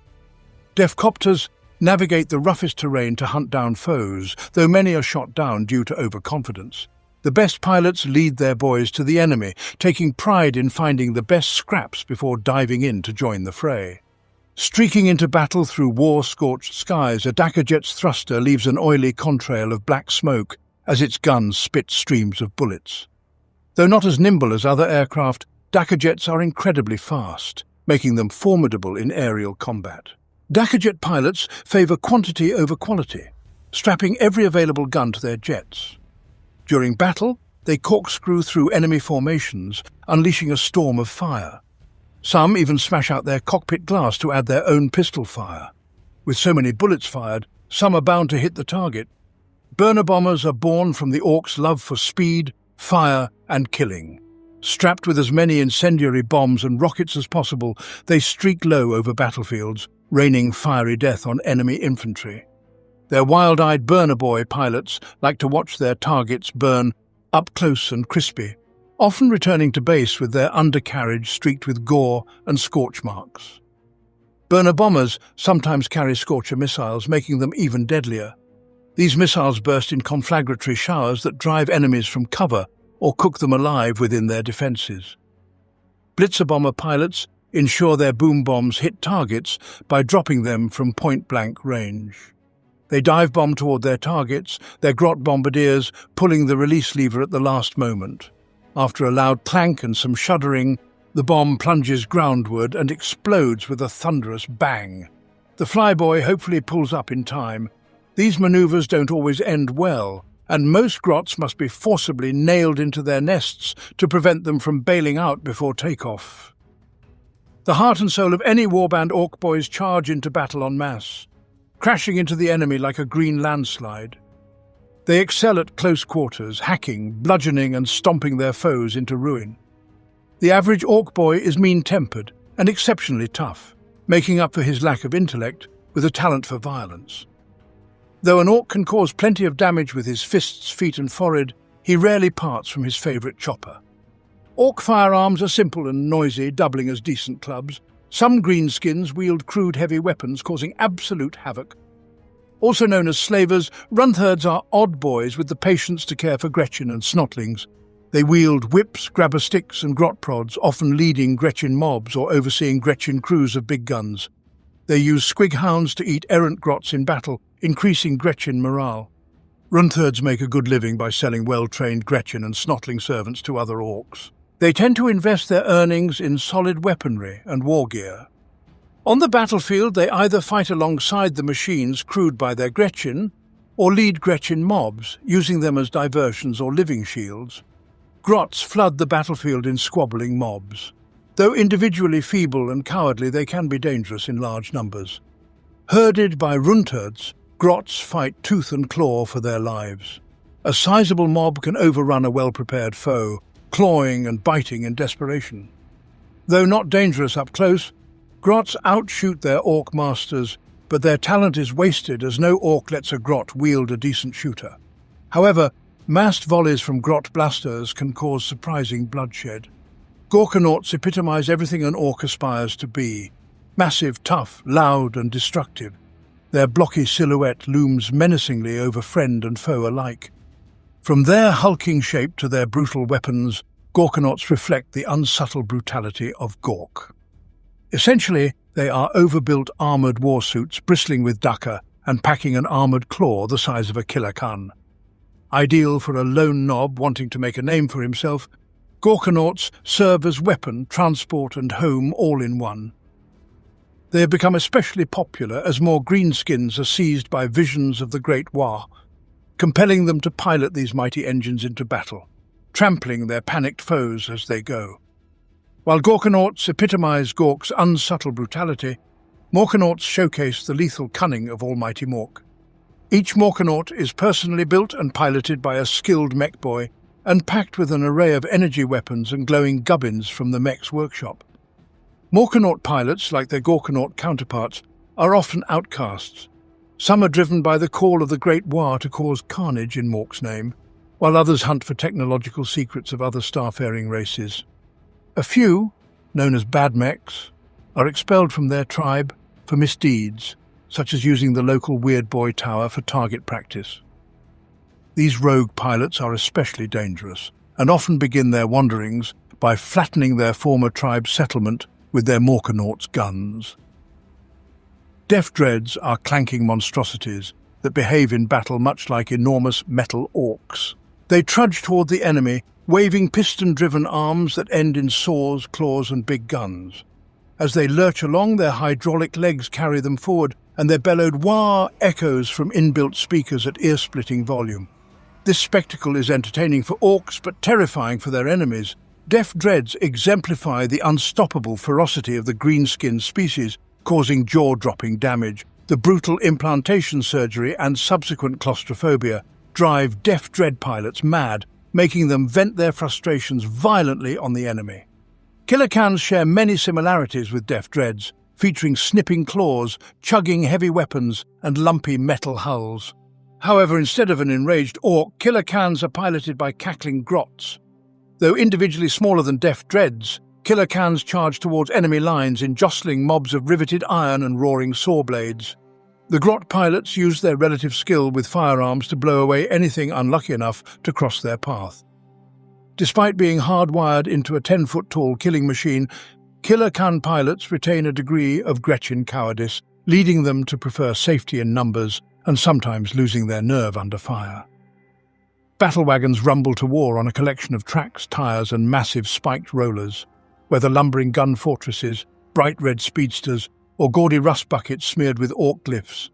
Deathcopters navigate the roughest terrain to hunt down foes, though many are shot down due to overconfidence. The best pilots lead their boys to the enemy, taking pride in finding the best scraps before diving in to join the fray. Streaking into battle through war-scorched skies, a Dakajet's thruster leaves an oily contrail of black smoke as its guns spit streams of bullets. Though not as nimble as other aircraft, Dakajets are incredibly fast, making them formidable in aerial combat. Dakajet pilots favor quantity over quality, strapping every available gun to their jets. During battle, they corkscrew through enemy formations, unleashing a storm of fire. Some even smash out their cockpit glass to add their own pistol fire. With so many bullets fired, some are bound to hit the target. Burner bombers are born from the Orks' love for speed, fire, and killing. Strapped with as many incendiary bombs and rockets as possible, they streak low over battlefields, raining fiery death on enemy infantry. Their wild-eyed burner boy pilots like to watch their targets burn up close and crispy, often returning to base with their undercarriage streaked with gore and scorch marks. Burner bombers sometimes carry Scorcher missiles, making them even deadlier. These missiles burst in conflagratory showers that drive enemies from cover or cook them alive within their defenses. Blitzer bomber pilots ensure their boom bombs hit targets by dropping them from point-blank range. They dive bomb toward their targets, their grot bombardiers pulling the release lever at the last moment. After a loud clank and some shuddering, the bomb plunges groundward and explodes with a thunderous bang. The flyboy hopefully pulls up in time. These maneuvers don't always end well, and most grots must be forcibly nailed into their nests to prevent them from bailing out before takeoff. The heart and soul of any warband orc boys charge into battle en masse, crashing into the enemy like a green landslide. They excel at close quarters, hacking, bludgeoning and stomping their foes into ruin. The average orc boy is mean-tempered and exceptionally tough, making up for his lack of intellect with a talent for violence. Though an orc can cause plenty of damage with his fists, feet and forehead, he rarely parts from his favourite chopper. Orc firearms are simple and noisy, doubling as decent clubs. Some greenskins wield crude heavy weapons, causing absolute havoc. Also known as slavers, Runthurds are odd boys with the patience to care for Gretchen and snotlings. They wield whips, grabber sticks and grot prods, often leading Gretchen mobs or overseeing Gretchen crews of big guns. They use squig hounds to eat errant grots in battle, increasing Gretchen morale. Runthurds make a good living by selling well-trained Gretchen and snotling servants to other orcs. They tend to invest their earnings in solid weaponry and war gear. On the battlefield, they either fight alongside the machines crewed by their Gretchen, or lead Gretchen mobs, using them as diversions or living shields. Grots flood the battlefield in squabbling mobs. Though individually feeble and cowardly, they can be dangerous in large numbers. Herded by Runthurds, grots fight tooth and claw for their lives. A sizable mob can overrun a well-prepared foe, clawing and biting in desperation. Though not dangerous up close, grots outshoot their orc masters, but their talent is wasted as no orc lets a grot wield a decent shooter. However, massed volleys from grot blasters can cause surprising bloodshed. Gorkanauts epitomize everything an orc aspires to be: massive, tough, loud and destructive. Their blocky silhouette looms menacingly over friend and foe alike. From their hulking shape to their brutal weapons, Gorkanauts reflect the unsubtle brutality of Gork. Essentially, they are overbuilt armoured warsuits bristling with dukkha and packing an armoured claw the size of a killer Khan. Ideal for a lone knob wanting to make a name for himself, Gorkanauts serve as weapon, transport and home all in one. They have become especially popular as more greenskins are seized by visions of the Great War, compelling them to pilot these mighty engines into battle, trampling their panicked foes as they go. While Gorkanauts epitomize Gork's unsubtle brutality, Morkanauts showcase the lethal cunning of Almighty Mork. Each Morkanaut is personally built and piloted by a skilled mech boy and packed with an array of energy weapons and glowing gubbins from the mech's workshop. Morkanaut pilots, like their Gorkanaut counterparts, are often outcasts. Some are driven by the call of the Great War to cause carnage in Mork's name, while others hunt for technological secrets of other starfaring races. A few, known as bad mechs, are expelled from their tribe for misdeeds, such as using the local Weird Boy Tower for target practice. These rogue pilots are especially dangerous, and often begin their wanderings by flattening their former tribe's settlement with their Morkanauts' guns. Death Dreads are clanking monstrosities that behave in battle much like enormous metal orcs. They trudge toward the enemy, waving piston-driven arms that end in saws, claws and big guns. As they lurch along, their hydraulic legs carry them forward, and their bellowed wah echoes from inbuilt speakers at ear-splitting volume. This spectacle is entertaining for orcs, but terrifying for their enemies. Death Dreads exemplify the unstoppable ferocity of the greenskin species, causing jaw-dropping damage. The brutal implantation surgery and subsequent claustrophobia drive Death Dread pilots mad, making them vent their frustrations violently on the enemy. Killer Khans share many similarities with Death Dreads, featuring snipping claws, chugging heavy weapons, and lumpy metal hulls. However, instead of an enraged orc, Killer Khans are piloted by cackling grots. Though individually smaller than Death Dreads, Killer Khans charge towards enemy lines in jostling mobs of riveted iron and roaring saw blades. The grot pilots use their relative skill with firearms to blow away anything unlucky enough to cross their path. Despite being hardwired into a 10-foot-tall killing machine, Killer Khan pilots retain a degree of Gretchen cowardice, leading them to prefer safety in numbers and sometimes losing their nerve under fire. Battle wagons rumble to war on a collection of tracks, tires and massive spiked rollers, whether lumbering gun fortresses, bright red speedsters, or gaudy rust buckets smeared with orc glyphs.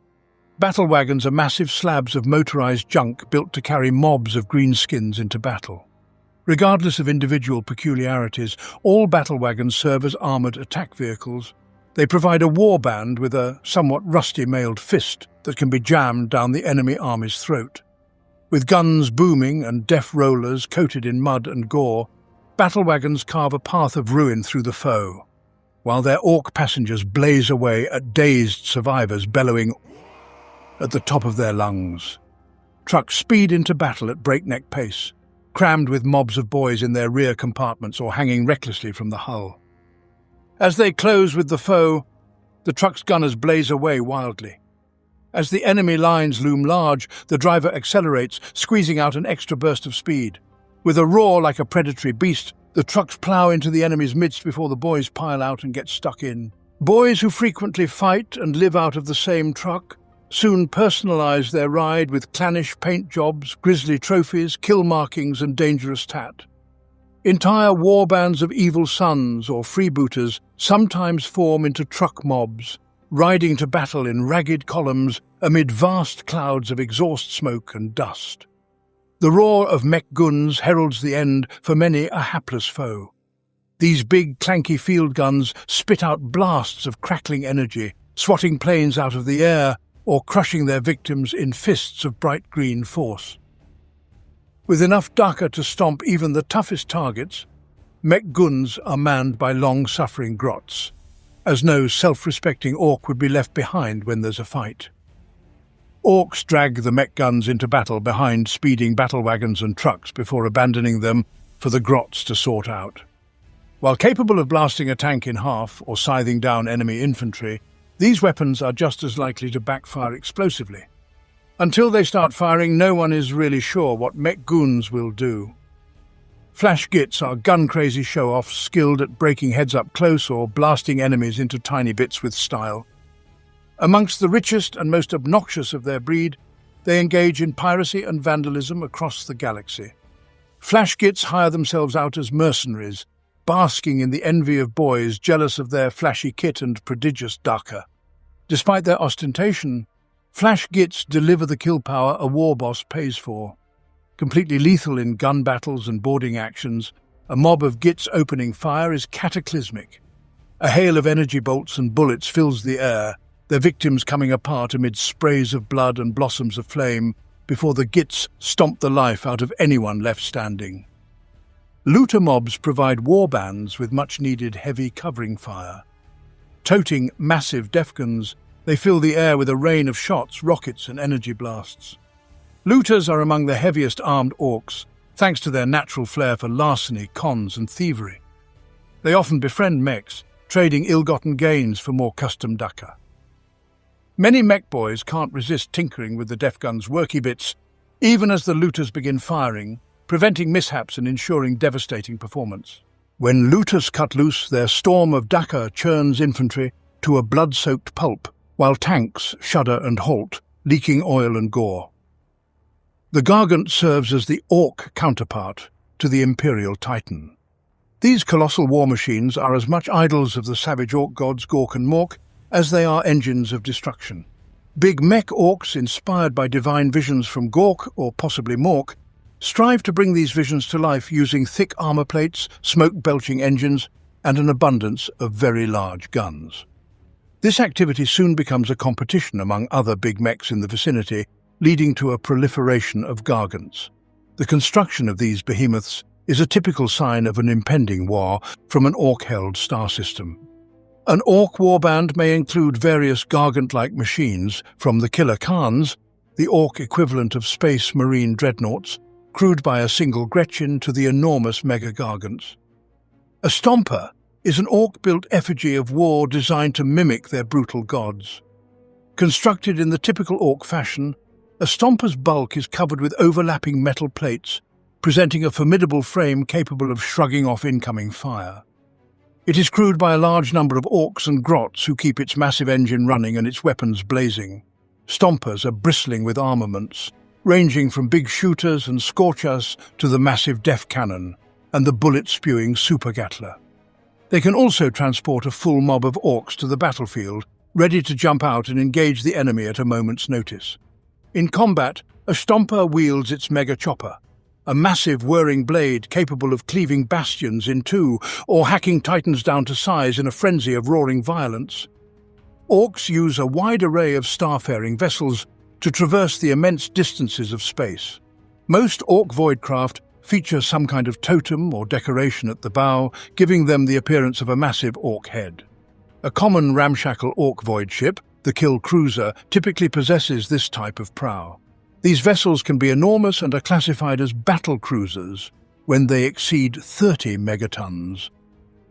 Battle wagons are massive slabs of motorized junk built to carry mobs of greenskins into battle. Regardless of individual peculiarities, all battle wagons serve as armoured attack vehicles. They provide a warband with a somewhat rusty-mailed fist that can be jammed down the enemy army's throat. With guns booming and death rollers coated in mud and gore, battle wagons carve a path of ruin through the foe, while their orc passengers blaze away at dazed survivors bellowing at the top of their lungs. Trucks speed into battle at breakneck pace, crammed with mobs of boys in their rear compartments or hanging recklessly from the hull. As they close with the foe, the truck's gunners blaze away wildly. As the enemy lines loom large, the driver accelerates, squeezing out an extra burst of speed. With a roar like a predatory beast, the trucks plough into the enemy's midst before the boys pile out and get stuck in. Boys who frequently fight and live out of the same truck soon personalise their ride with clannish paint jobs, grisly trophies, kill markings and dangerous tat. Entire warbands of evil sons or freebooters sometimes form into truck mobs, riding to battle in ragged columns amid vast clouds of exhaust smoke and dust. The roar of mech guns heralds the end for many a hapless foe. These big, clanky field guns spit out blasts of crackling energy, swatting planes out of the air or crushing their victims in fists of bright green force. With enough Daka to stomp even the toughest targets, mech guns are manned by long-suffering grots, as no self-respecting orc would be left behind when there's a fight. Orcs drag the mech guns into battle behind speeding battle wagons and trucks before abandoning them for the grots to sort out. While capable of blasting a tank in half or scything down enemy infantry, these weapons are just as likely to backfire explosively. Until they start firing, no one is really sure what mech goons will do. Flash gits are gun-crazy show-offs skilled at breaking heads up close or blasting enemies into tiny bits with style. Amongst the richest and most obnoxious of their breed, they engage in piracy and vandalism across the galaxy. Flash gits hire themselves out as mercenaries, basking in the envy of boys jealous of their flashy kit and prodigious Daka. Despite their ostentation, Flash gits deliver the kill power a war boss pays for. Completely lethal in gun battles and boarding actions, a mob of gits opening fire is cataclysmic. A hail of energy bolts and bullets fills the air, their victims coming apart amid sprays of blood and blossoms of flame before the gits stomp the life out of anyone left standing. Looter mobs provide warbands with much-needed heavy covering fire. Toting massive defguns, they fill the air with a rain of shots, rockets and energy blasts. Looters are among the heaviest armed orcs, thanks to their natural flair for larceny, cons and thievery. They often befriend mechs, trading ill-gotten gains for more custom Daka. Many mech boys can't resist tinkering with the defgun's worky bits, even as the looters begin firing, preventing mishaps and ensuring devastating performance. When looters cut loose, their storm of Daka churns infantry to a blood-soaked pulp, while tanks shudder and halt, leaking oil and gore. The Gargant serves as the orc counterpart to the Imperial Titan. These colossal war machines are as much idols of the savage orc gods Gork and Mork as they are engines of destruction. Big mech orcs, inspired by divine visions from Gork or possibly Mork, strive to bring these visions to life using thick armor plates, smoke-belching engines, and an abundance of very large guns. This activity soon becomes a competition among other big mechs in the vicinity, leading to a proliferation of Gargants. The construction of these behemoths is a typical sign of an impending war from an orc-held star system. An orc warband may include various Gargant-like machines, from the killer Khans, the orc equivalent of space marine dreadnoughts, crewed by a single Gretchen, to the enormous mega-Gargants. A Stomper is an orc-built effigy of war designed to mimic their brutal gods. Constructed in the typical orc fashion, a Stomper's bulk is covered with overlapping metal plates, presenting a formidable frame capable of shrugging off incoming fire. It is crewed by a large number of orcs and grots who keep its massive engine running and its weapons blazing. Stompers are bristling with armaments, ranging from big shooters and scorchers to the massive def cannon and the bullet-spewing super gatler. They can also transport a full mob of orcs to the battlefield, ready to jump out and engage the enemy at a moment's notice. In combat, a Stomper wields its mega chopper, a massive whirring blade capable of cleaving bastions in two or hacking titans down to size in a frenzy of roaring violence. Orcs use a wide array of starfaring vessels to traverse the immense distances of space. Most orc voidcraft feature some kind of totem or decoration at the bow, giving them the appearance of a massive orc head. A common ramshackle orc void ship, the Kill Cruiser, typically possesses this type of prow. These vessels can be enormous and are classified as battle cruisers when they exceed 30 megatons.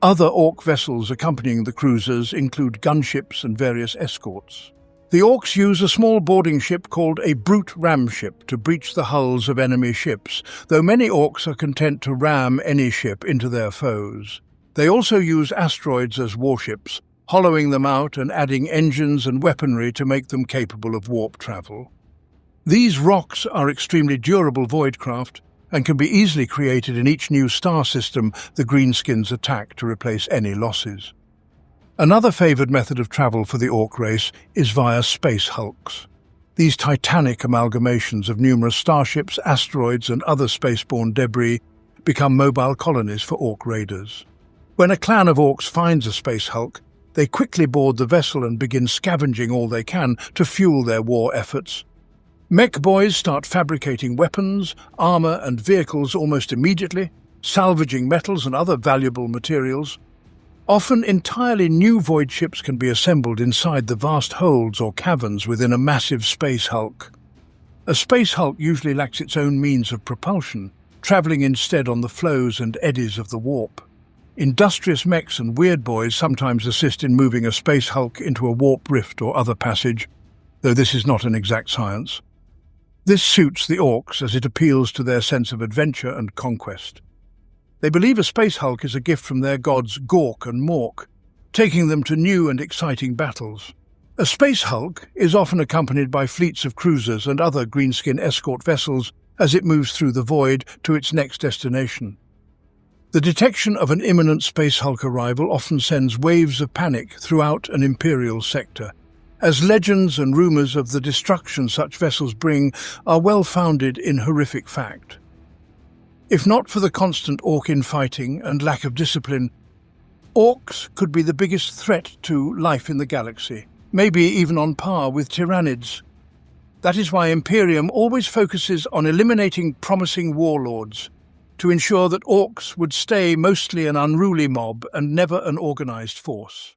Other orc vessels accompanying the cruisers include gunships and various escorts. The orcs use a small boarding ship called a brute ram ship to breach the hulls of enemy ships, though many orcs are content to ram any ship into their foes. They also use asteroids as warships, hollowing them out and adding engines and weaponry to make them capable of warp travel. These rocks are extremely durable voidcraft and can be easily created in each new star system the Greenskins attack to replace any losses. Another favoured method of travel for the orc race is via space hulks. These titanic amalgamations of numerous starships, asteroids and other spaceborne debris become mobile colonies for orc raiders. When a clan of orcs finds a space hulk, they quickly board the vessel and begin scavenging all they can to fuel their war efforts. Mech boys start fabricating weapons, armor, and vehicles almost immediately, salvaging metals and other valuable materials. Often entirely new void ships can be assembled inside the vast holds or caverns within a massive space hulk. A space hulk usually lacks its own means of propulsion, travelling instead on the flows and eddies of the warp. Industrious mechs and weird boys sometimes assist in moving a space hulk into a warp rift or other passage, though this is not an exact science. This suits the Orks as it appeals to their sense of adventure and conquest. They believe a space hulk is a gift from their gods Gork and Mork, taking them to new and exciting battles. A space hulk is often accompanied by fleets of cruisers and other greenskin escort vessels as it moves through the void to its next destination. The detection of an imminent space hulk arrival often sends waves of panic throughout an Imperial sector, as legends and rumors of the destruction such vessels bring are well founded in horrific fact. If not for the constant Ork infighting and lack of discipline, Orks could be the biggest threat to life in the galaxy, maybe even on par with Tyrannids. That is why Imperium always focuses on eliminating promising warlords, to ensure that Orks would stay mostly an unruly mob and never an organized force.